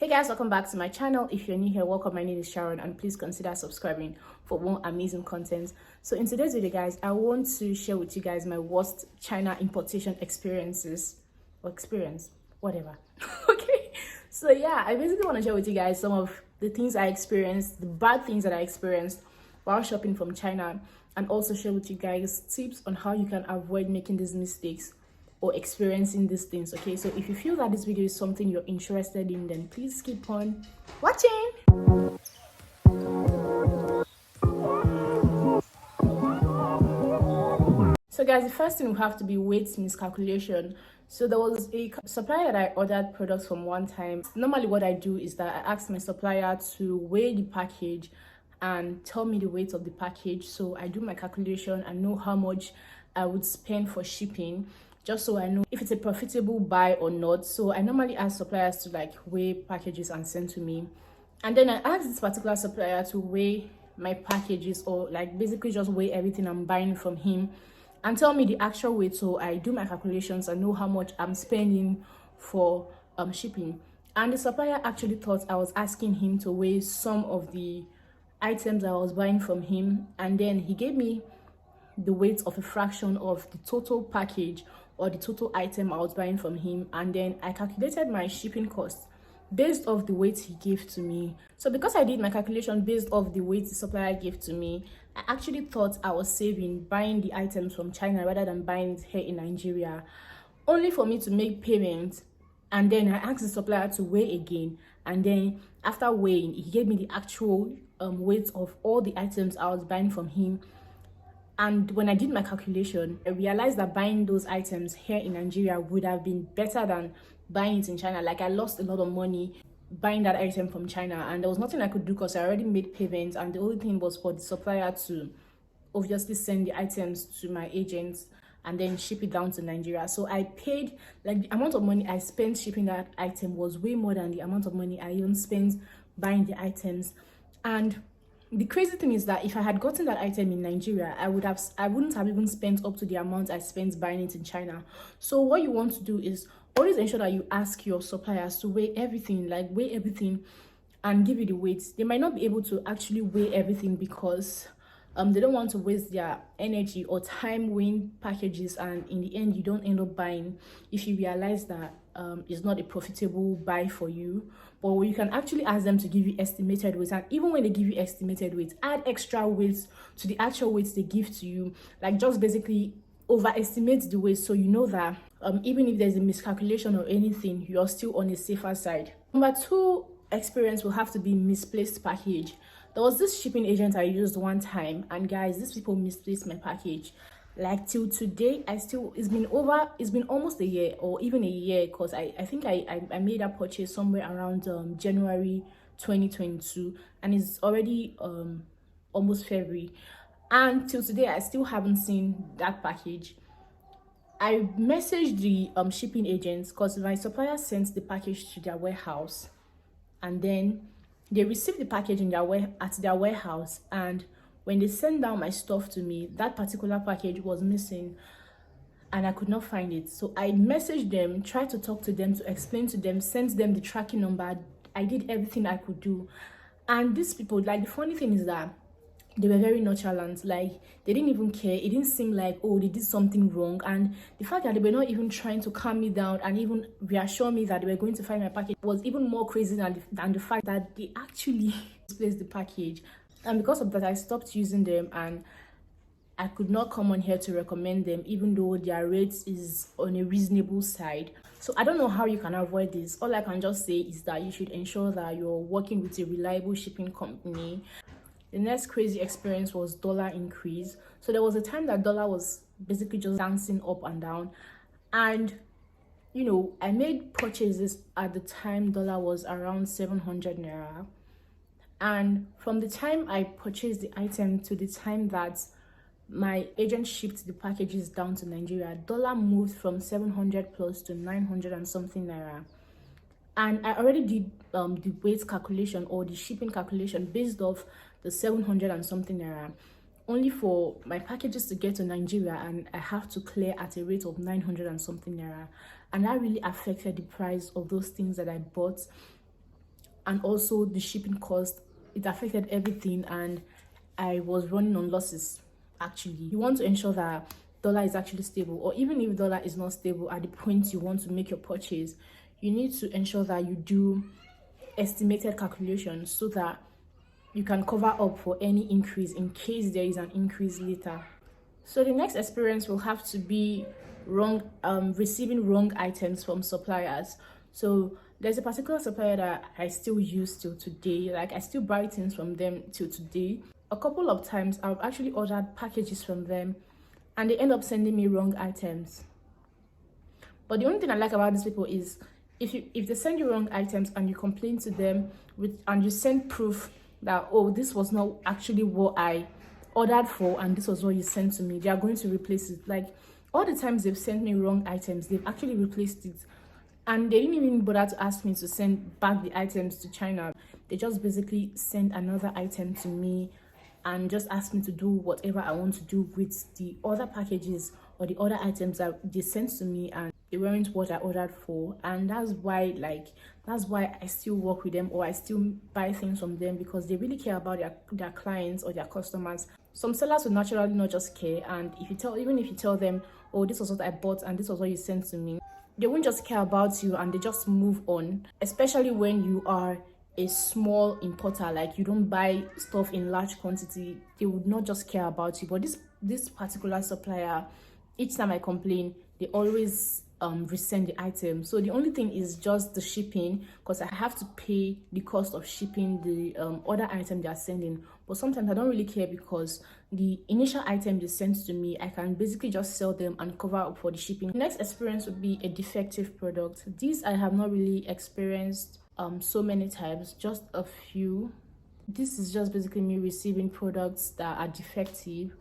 Hey guys, welcome back to my channel. If you're new here, welcome. My name is Sharon and please consider subscribing for more amazing content. So in today's video guys, I want to share with you guys my worst China importation experiences or experience, whatever. Okay, so yeah, I basically want to share with you guys some of the things I experienced, the bad things that I experienced while shopping from China, and also share with you guys tips on how you can avoid making these mistakes or experiencing these things. Okay, so if you feel that this video is something you're interested in, then please keep on watching. So guys, the first thing we have to be weight miscalculation. So there was a supplier that I ordered products from one time. Normally what I do is that I ask my supplier to weigh the package and tell me the weight of the package, so I do my calculation and know how much I would spend for shipping, just so I know if it's a profitable buy or not. So I normally ask suppliers to like weigh packages and send to me, and then I ask this particular supplier to weigh my packages, or like basically just weigh everything I'm buying from him and tell me the actual weight, so I do my calculations and know how much I'm spending for shipping. And the supplier actually thought I was asking him to weigh some of the items I was buying from him, and then he gave me the weight of a fraction of the total package or the total item I was buying from him, and then I calculated my shipping cost based off the weight he gave to me. So because I did my calculation based off the weight the supplier gave to me, I actually thought I was saving buying the items from China rather than buying it here in Nigeria, only for me to make payment. And then I asked the supplier to weigh again, and then after weighing, he gave me the actual weight of all the items I was buying from him. And when I did my calculation, I realized that buying those items here in Nigeria would have been better than buying it in China. Like, I lost a lot of money buying that item from China, and there was nothing I could do because I already made payments, and the only thing was for the supplier to obviously send the items to my agents and then ship it down to Nigeria. So I paid, like, the amount of money I spent shipping that item was way more than the amount of money I even spent buying the items. And the crazy thing is that if I had gotten that item in Nigeria, I wouldn't have even spent up to the amount I spent buying it in China. So what you want to do is always ensure that you ask your suppliers to weigh everything, like weigh everything and give you the weights. They might not be able to actually weigh everything because they don't want to waste their energy or time weighing packages, and in the end you don't end up buying if you realize that it's not a profitable buy for you. But you can actually ask them to give you estimated weights, and even when they give you estimated weights, add extra weights to the actual weights they give to you. Like, just basically overestimate the weight, so you know that even if there's a miscalculation or anything, you're still on a safer side. Number two experience will have to be misplaced package. There was this shipping agent I used one time, and guys, these people misplaced my package. Like, till today, it's been almost a year, or even a year, because I think I made a purchase somewhere around January 2022, and it's already almost February, and till today I still haven't seen that package. I messaged the shipping agents because my supplier sent the package to their warehouse, and then they received the package at their warehouse, and when they sent down my stuff to me, that particular package was missing and I could not find it. So I messaged them, tried to talk to them, to explain to them, sent them the tracking number. I did everything I could do. And these people, like, the funny thing is that they were very nonchalant. Like, they didn't even care. It didn't seem like, oh, they did something wrong. And the fact that they were not even trying to calm me down and even reassure me that they were going to find my package was even more crazy than the fact that they actually misplaced the package. And because of that, I stopped using them, and I could not come on here to recommend them, even though their rates is on a reasonable side. So I don't know how you can avoid this. All I can just say is that you should ensure that you're working with a reliable shipping company. The next crazy experience was dollar increase. So there was a time that dollar was basically just dancing up and down, and you know, I made purchases at the time dollar was around 700 naira. And from the time I purchased the item to the time that my agent shipped the packages down to Nigeria, dollar moved from 700 plus to 900 and something naira. And I already did the weight calculation or the shipping calculation based off the 700 and something naira, only for my packages to get to Nigeria, and I have to clear at a rate of 900 and something naira. And that really affected the price of those things that I bought. and also the shipping cost. It affected everything, and I was running on losses. Actually, you want to ensure that dollar is actually stable, or even if dollar is not stable at the point you want to make your purchase, you need to ensure that you do estimated calculations so that you can cover up for any increase in case there is an increase later. So the next experience will have to be receiving wrong items from suppliers. So there's a particular supplier that I still use till today. Like, I still buy things from them till today. A couple of times I've actually ordered packages from them and they end up sending me wrong items. But the only thing I like about these people is if they send you wrong items and you complain to them and you send proof that, oh, this was not actually what I ordered for and this was what you sent to me, they are going to replace it. Like, all the times they've sent me wrong items, they've actually replaced it, and they didn't even bother to ask me to send back the items to China. They just basically sent another item to me and just asked me to do whatever I want to do with the other packages or the other items that they sent to me, and they weren't what I ordered for. And that's why I still work with them, or I still buy things from them, because they really care about their clients or their customers. Some sellers will naturally not just care, and even if you tell them, oh, this was what I bought and this was what you sent to me, they won't just care about you and they just move on. Especially when you are a small importer, like you don't buy stuff in large quantity, they would not just care about you. But this particular supplier, each time I complain, they always resend the item. So the only thing is just the shipping, because I have to pay the cost of shipping the other item they are sending. But sometimes I don't really care, because the initial item they sent to me, I can basically just sell them and cover up for the shipping. The next experience would be a defective product. This I have not really experienced so many times, just a few. This is just basically me receiving products that are defective.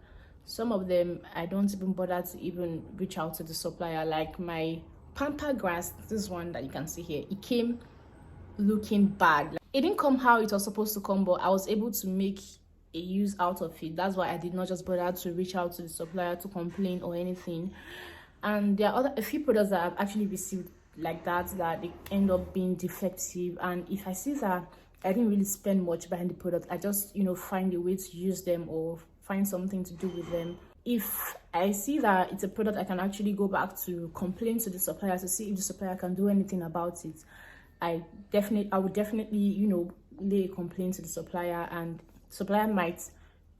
Some of them I don't even bother to even reach out to the supplier. Like my pamper grass, this one that you can see here, it came looking bad. Like, it didn't come how it was supposed to come, but I was able to make a use out of it. That's why I did not just bother to reach out to the supplier to complain or anything. And there are a few products that I've actually received like that they end up being defective, and if I see that I didn't really spend much behind the product, I just find a way to use them or find something to do with them. If I see that it's a product I can actually go back to complain to the supplier to see if the supplier can do anything about it, I would definitely lay a complaint to the supplier, and the supplier might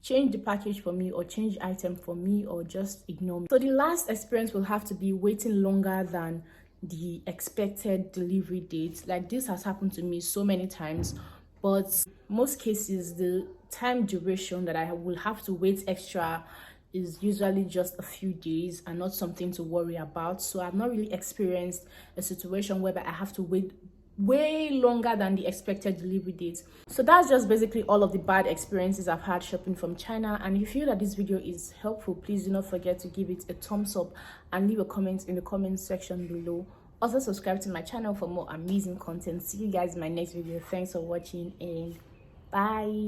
change the package for me or change the item for me or just ignore me. So the last experience will have to be waiting longer than the expected delivery date. Like, this has happened to me so many times, but most cases the time duration that I will have to wait extra is usually just a few days and not something to worry about. So I've not really experienced a situation where I have to wait way longer than the expected delivery date. So that's just basically all of the bad experiences I've had shopping from China. And if you feel that this video is helpful, please do not forget to give it a thumbs up and leave a comment in the comment section below. Also subscribe to my channel for more amazing content. See you guys in my next video. Thanks for watching, and bye.